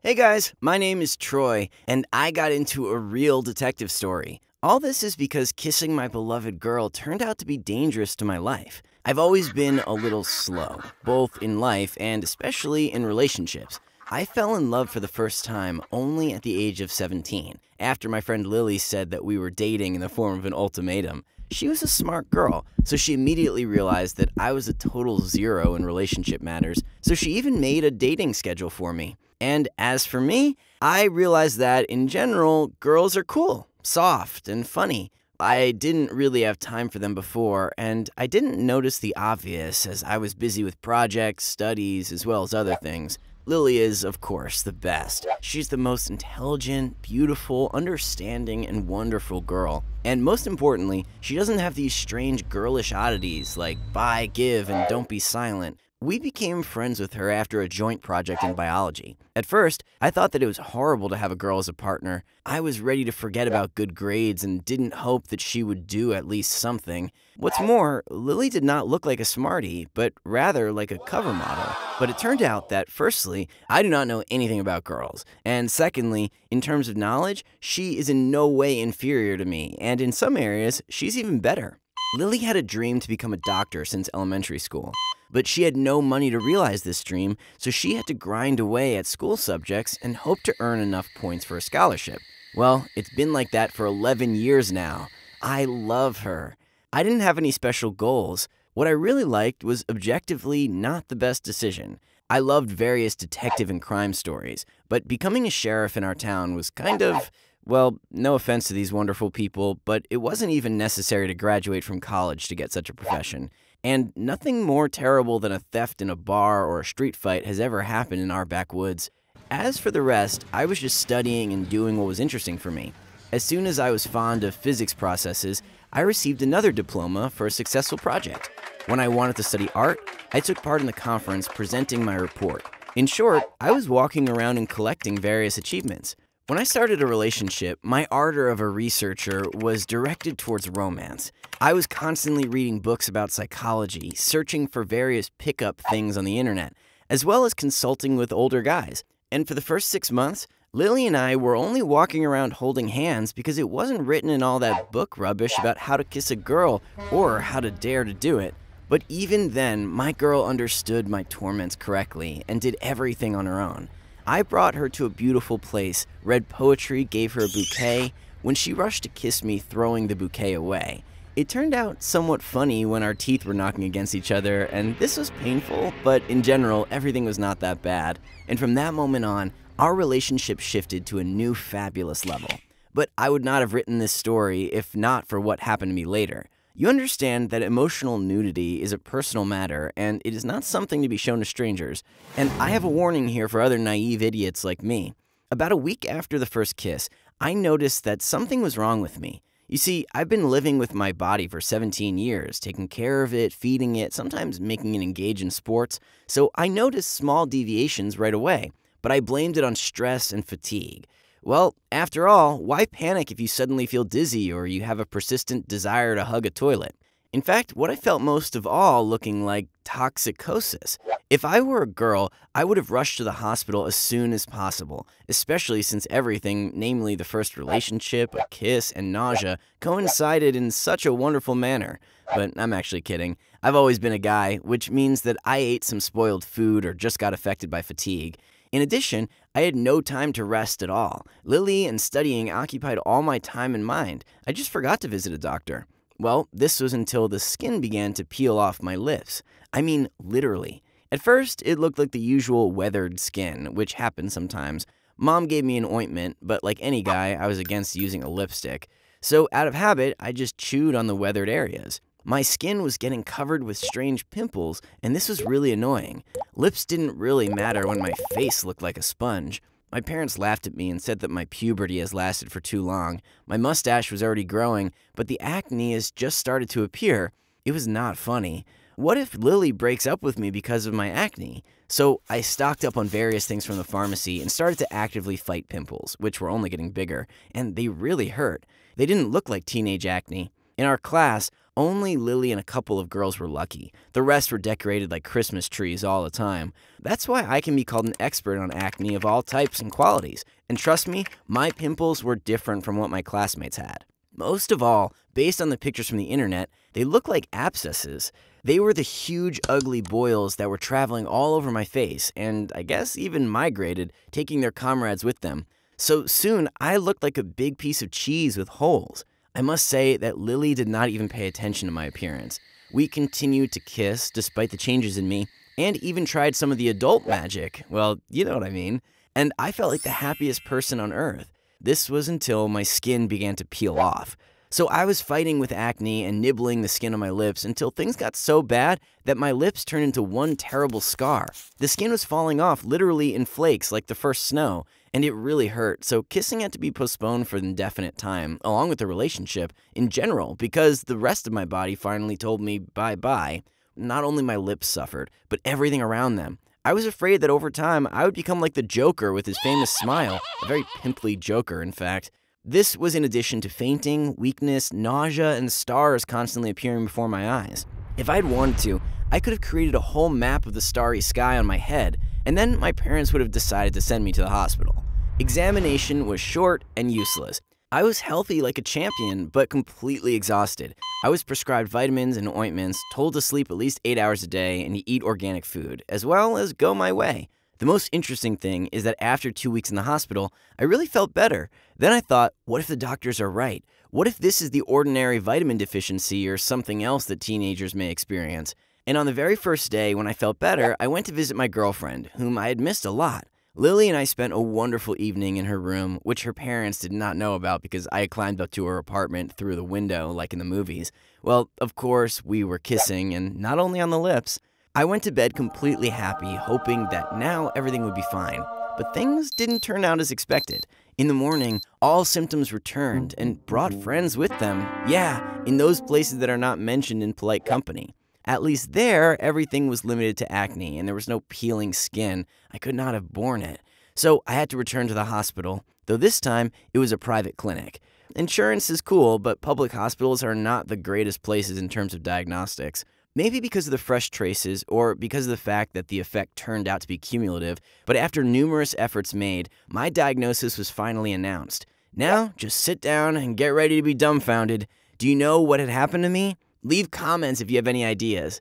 Hey guys, my name is Troy, and I got into a real detective story. All this is because kissing my beloved girl turned out to be dangerous to my life. I've always been a little slow, both in life and especially in relationships. I fell in love for the first time only at the age of 17, after my friend Lily said that we were dating in the form of an ultimatum. She was a smart girl, so she immediately realized that I was a total zero in relationship matters, so she even made a dating schedule for me. And as for me, I realized that in general, girls are cool, soft, and funny. I didn't really have time for them before, and I didn't notice the obvious as I was busy with projects, studies, as well as other things. Lily is, of course, the best. She's the most intelligent, beautiful, understanding, and wonderful girl. And most importantly, she doesn't have these strange girlish oddities like buy, give, and don't be silent. We became friends with her after a joint project in biology. At first, I thought that it was horrible to have a girl as a partner. I was ready to forget about good grades and didn't hope that she would do at least something. What's more, Lily did not look like a smarty, but rather like a cover model. But it turned out that, firstly, I do not know anything about girls, and secondly, in terms of knowledge, she is in no way inferior to me, and in some areas, she's even better. Lily had a dream to become a doctor since elementary school, but she had no money to realize this dream, so she had to grind away at school subjects and hope to earn enough points for a scholarship. Well, it's been like that for 11 years now. I love her. I didn't have any special goals. What I really liked was objectively not the best decision. I loved various detective and crime stories, but becoming a sheriff in our town was kind of, well, no offense to these wonderful people, but it wasn't even necessary to graduate from college to get such a profession. And nothing more terrible than a theft in a bar or a street fight has ever happened in our backwoods. As for the rest, I was just studying and doing what was interesting for me. As soon as I was fond of physics processes, I received another diploma for a successful project. When I wanted to study art, I took part in the conference presenting my report. In short, I was walking around and collecting various achievements. When I started a relationship, my ardor of a researcher was directed towards romance. I was constantly reading books about psychology, searching for various pickup things on the internet, as well as consulting with older guys. And for the first 6 months, Lily and I were only walking around holding hands because it wasn't written in all that book rubbish about how to kiss a girl or how to dare to do it. But even then, my girl understood my torments correctly and did everything on her own. I brought her to a beautiful place, read poetry, gave her a bouquet, when she rushed to kiss me, throwing the bouquet away. It turned out somewhat funny when our teeth were knocking against each other, and this was painful, but in general, everything was not that bad. And from that moment on, our relationship shifted to a new fabulous level. But I would not have written this story if not for what happened to me later. You understand that emotional nudity is a personal matter, and it is not something to be shown to strangers. And I have a warning here for other naive idiots like me. About a week after the first kiss, I noticed that something was wrong with me. You see, I've been living with my body for 17 years, taking care of it, feeding it, sometimes making it engage in sports, so I noticed small deviations right away, but I blamed it on stress and fatigue. Well, after all, why panic if you suddenly feel dizzy or you have a persistent desire to hug a toilet? In fact, what I felt most of all looking like toxicosis. If I were a girl, I would have rushed to the hospital as soon as possible, especially since everything, namely the first relationship, a kiss, and nausea, coincided in such a wonderful manner. But I'm actually kidding. I've always been a guy, which means that I ate some spoiled food or just got affected by fatigue. In addition, I had no time to rest at all. Lily and studying occupied all my time and mind. I just forgot to visit a doctor. Well, this was until the skin began to peel off my lips. I mean, literally. At first, it looked like the usual weathered skin, which happens sometimes. Mom gave me an ointment, but like any guy, I was against using a lipstick. So out of habit, I just chewed on the weathered areas. My skin was getting covered with strange pimples, and this was really annoying. Lips didn't really matter when my face looked like a sponge. My parents laughed at me and said that my puberty has lasted for too long. My mustache was already growing, but the acne has just started to appear. It was not funny. What if Lily breaks up with me because of my acne? So I stocked up on various things from the pharmacy and started to actively fight pimples, which were only getting bigger, and they really hurt. They didn't look like teenage acne. In our class, Only Lily and a couple of girls were lucky. The rest were decorated like Christmas trees all the time. That's why I can be called an expert on acne of all types and qualities. And trust me, my pimples were different from what my classmates had. Most of all, based on the pictures from the internet, they look like abscesses. They were the huge, ugly boils that were traveling all over my face, and I guess even migrated, taking their comrades with them. So soon, I looked like a big piece of cheese with holes. I must say that Lily did not even pay attention to my appearance. We continued to kiss despite the changes in me, and even tried some of the adult magic. Well, you know what I mean. And I felt like the happiest person on earth. This was until my skin began to peel off. So I was fighting with acne and nibbling the skin on my lips until things got so bad that my lips turned into one terrible scar. The skin was falling off literally in flakes like the first snow, and it really hurt. So kissing had to be postponed for an indefinite time, along with the relationship in general, because the rest of my body finally told me bye-bye. Not only my lips suffered, but everything around them. I was afraid that over time, I would become like the Joker with his famous smile, a very pimply Joker, in fact. This was in addition to fainting, weakness, nausea, and stars constantly appearing before my eyes. If I'd wanted to, I could have created a whole map of the starry sky on my head, and then my parents would have decided to send me to the hospital. Examination was short and useless. I was healthy like a champion, but completely exhausted. I was prescribed vitamins and ointments, told to sleep at least 8 hours a day, and to eat organic food, as well as go my way. The most interesting thing is that after 2 weeks in the hospital, I really felt better. Then I thought, what if the doctors are right? What if this is the ordinary vitamin deficiency or something else that teenagers may experience? And on the very first day when I felt better, I went to visit my girlfriend, whom I had missed a lot. Lily and I spent a wonderful evening in her room, which her parents did not know about because I had climbed up to her apartment through the window like in the movies. Well, of course, we were kissing, and not only on the lips. I went to bed completely happy, hoping that now everything would be fine. But things didn't turn out as expected. In the morning, all symptoms returned and brought friends with them. Yeah, in those places that are not mentioned in polite company. At least there, everything was limited to acne and there was no peeling skin. I could not have borne it. So I had to return to the hospital, though this time it was a private clinic. Insurance is cool, but public hospitals are not the greatest places in terms of diagnostics. Maybe because of the fresh traces or because of the fact that the effect turned out to be cumulative, but after numerous efforts made, my diagnosis was finally announced. Now, just sit down and get ready to be dumbfounded. Do you know what had happened to me? Leave comments if you have any ideas.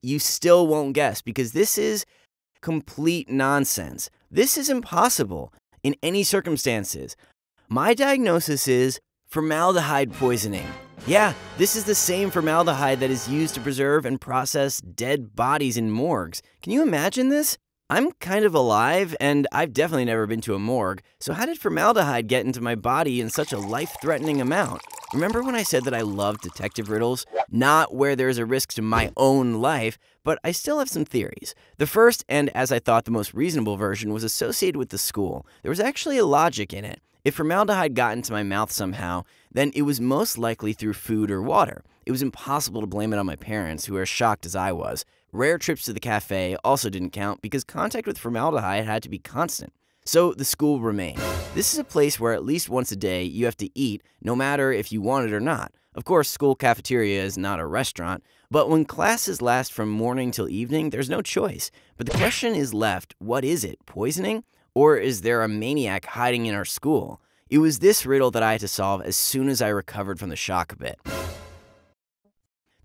You still won't guess because this is complete nonsense. This is impossible in any circumstances. My diagnosis is formaldehyde poisoning. Yeah, this is the same formaldehyde that is used to preserve and process dead bodies in morgues. Can you imagine this? I'm kind of alive, and I've definitely never been to a morgue, so how did formaldehyde get into my body in such a life-threatening amount? Remember when I said that I love detective riddles? Not where there's a risk to my own life, but I still have some theories. The first, and as I thought the most reasonable version, was associated with the school. There was actually a logic in it. If formaldehyde got into my mouth somehow, then it was most likely through food or water. It was impossible to blame it on my parents, who were as shocked as I was. Rare trips to the cafe also didn't count because contact with formaldehyde had to be constant. So the school remained. This is a place where at least once a day you have to eat, no matter if you want it or not. Of course, school cafeteria is not a restaurant, but when classes last from morning till evening, there's no choice. But the question is left, what is it, poisoning? Or is there a maniac hiding in our school? It was this riddle that I had to solve as soon as I recovered from the shock a bit.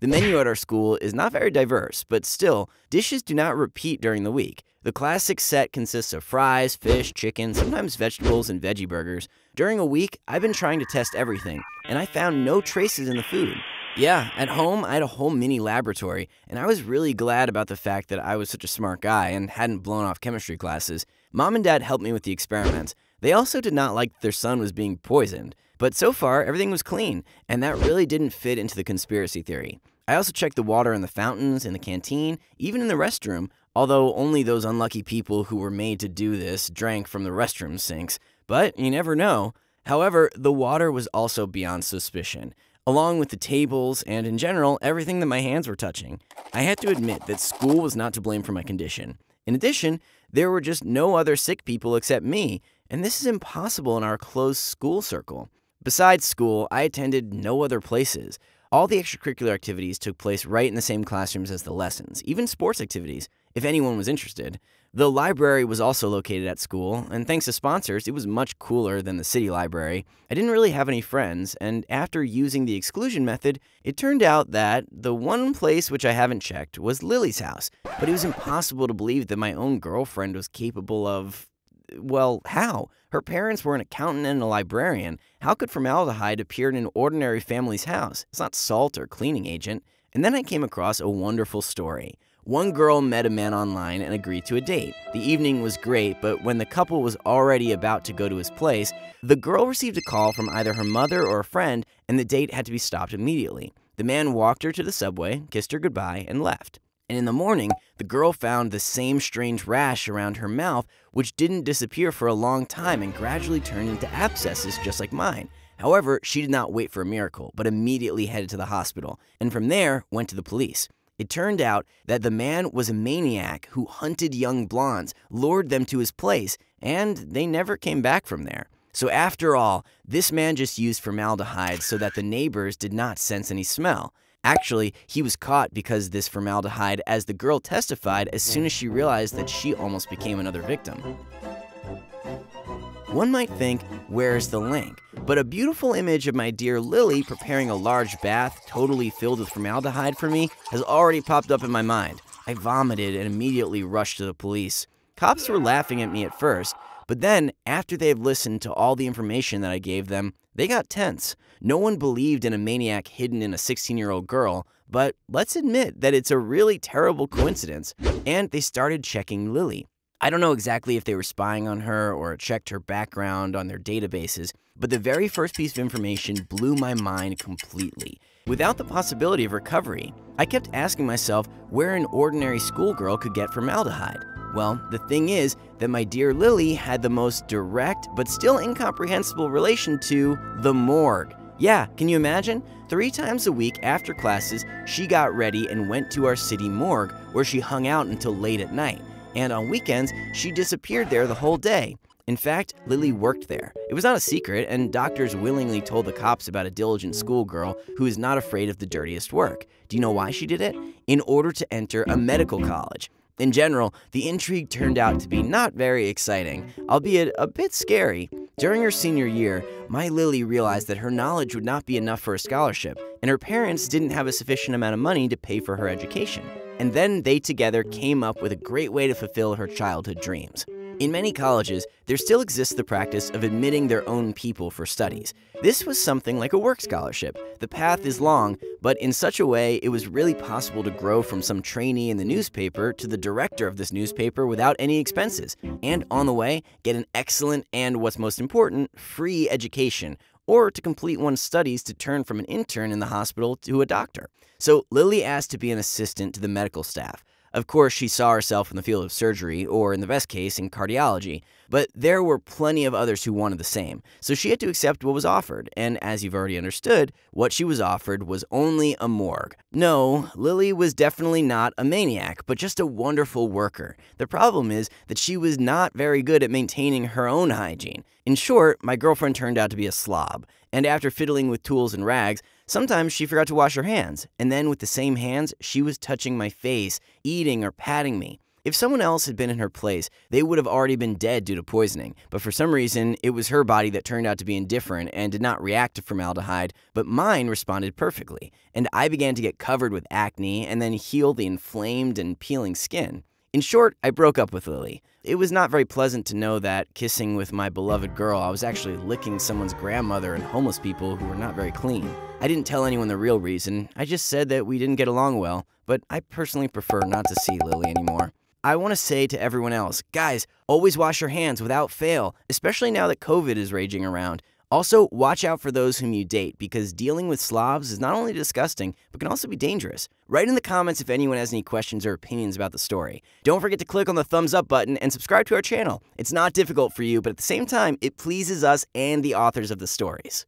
The menu at our school is not very diverse, but still, dishes do not repeat during the week. The classic set consists of fries, fish, chicken, sometimes vegetables, and veggie burgers. During a week, I've been trying to test everything, and I found no traces in the food. Yeah, at home, I had a whole mini laboratory, and I was really glad about the fact that I was such a smart guy and hadn't blown off chemistry classes. Mom and Dad helped me with the experiments. They also did not like that their son was being poisoned. But so far, everything was clean, and that really didn't fit into the conspiracy theory. I also checked the water in the fountains, in the canteen, even in the restroom, although only those unlucky people who were made to do this drank from the restroom sinks. But you never know. However, the water was also beyond suspicion, along with the tables and, in general, everything that my hands were touching. I had to admit that school was not to blame for my condition. In addition, there were just no other sick people except me, and this is impossible in our closed school circle. Besides school, I attended no other places. All the extracurricular activities took place right in the same classrooms as the lessons, even sports activities, if anyone was interested. The library was also located at school, and thanks to sponsors, it was much cooler than the city library. I didn't really have any friends, and after using the exclusion method, it turned out that the one place which I haven't checked was Lily's house. But it was impossible to believe that my own girlfriend was capable of... Well, how? Her parents were an accountant and a librarian. How could formaldehyde appear in an ordinary family's house? It's not salt or cleaning agent. And then I came across a wonderful story. One girl met a man online and agreed to a date. The evening was great, but when the couple was already about to go to his place, the girl received a call from either her mother or a friend, and the date had to be stopped immediately. The man walked her to the subway, kissed her goodbye, and left. And in the morning, the girl found the same strange rash around her mouth, which didn't disappear for a long time and gradually turned into abscesses just like mine. However, she did not wait for a miracle, but immediately headed to the hospital, and from there went to the police. It turned out that the man was a maniac who hunted young blondes, lured them to his place, and they never came back from there. So after all, this man just used formaldehyde so that the neighbors did not sense any smell. Actually, he was caught because of this formaldehyde, as the girl testified as soon as she realized that she almost became another victim. One might think, where's the link? But a beautiful image of my dear Lily preparing a large bath totally filled with formaldehyde for me has already popped up in my mind. I vomited and immediately rushed to the police. Cops were laughing at me at first, but then, after they've listened to all the information that I gave them, they got tense. No one believed in a maniac hidden in a 16-year-old girl, but let's admit that it's a really terrible coincidence, and they started checking Lily. I don't know exactly if they were spying on her or checked her background on their databases, but the very first piece of information blew my mind completely. Without the possibility of recovery, I kept asking myself where an ordinary schoolgirl could get formaldehyde. Well, the thing is that my dear Lily had the most direct but still incomprehensible relation to the morgue. Yeah, can you imagine? 3 times a week after classes, she got ready and went to our city morgue, where she hung out until late at night. And on weekends, she disappeared there the whole day. In fact, Lily worked there. It was not a secret, and doctors willingly told the cops about a diligent schoolgirl who is not afraid of the dirtiest work. Do you know why she did it? In order to enter a medical college. In general, the intrigue turned out to be not very exciting, albeit a bit scary. During her senior year, my Lily realized that her knowledge would not be enough for a scholarship, and her parents didn't have a sufficient amount of money to pay for her education. And then they together came up with a great way to fulfill her childhood dreams. In many colleges, there still exists the practice of admitting their own people for studies. This was something like a work scholarship. The path is long, but in such a way, it was really possible to grow from some trainee in the newspaper to the director of this newspaper without any expenses, and on the way, get an excellent and, what's most important, free education, or to complete one's studies to turn from an intern in the hospital to a doctor. So Lily asked to be an assistant to the medical staff. Of course, she saw herself in the field of surgery, or in the best case, in cardiology, but there were plenty of others who wanted the same, so she had to accept what was offered, and as you've already understood, what she was offered was only a morgue. No, Lily was definitely not a maniac, but just a wonderful worker. The problem is that she was not very good at maintaining her own hygiene. In short, my girlfriend turned out to be a slob, and after fiddling with tools and rags, sometimes she forgot to wash her hands, and then with the same hands, she was touching my face, eating or patting me. If someone else had been in her place, they would have already been dead due to poisoning, but for some reason, it was her body that turned out to be indifferent and did not react to formaldehyde, but mine responded perfectly, and I began to get covered with acne and then heal the inflamed and peeling skin. In short, I broke up with Lily. It was not very pleasant to know that, kissing with my beloved girl, I was actually licking someone's grandmother and homeless people who were not very clean. I didn't tell anyone the real reason, I just said that we didn't get along well, but I personally prefer not to see Lily anymore. I want to say to everyone else, guys, always wash your hands without fail, especially now that COVID is raging around. Also, watch out for those whom you date, because dealing with slobs is not only disgusting, but can also be dangerous. Write in the comments if anyone has any questions or opinions about the story. Don't forget to click on the thumbs up button and subscribe to our channel. It's not difficult for you, but at the same time, it pleases us and the authors of the stories.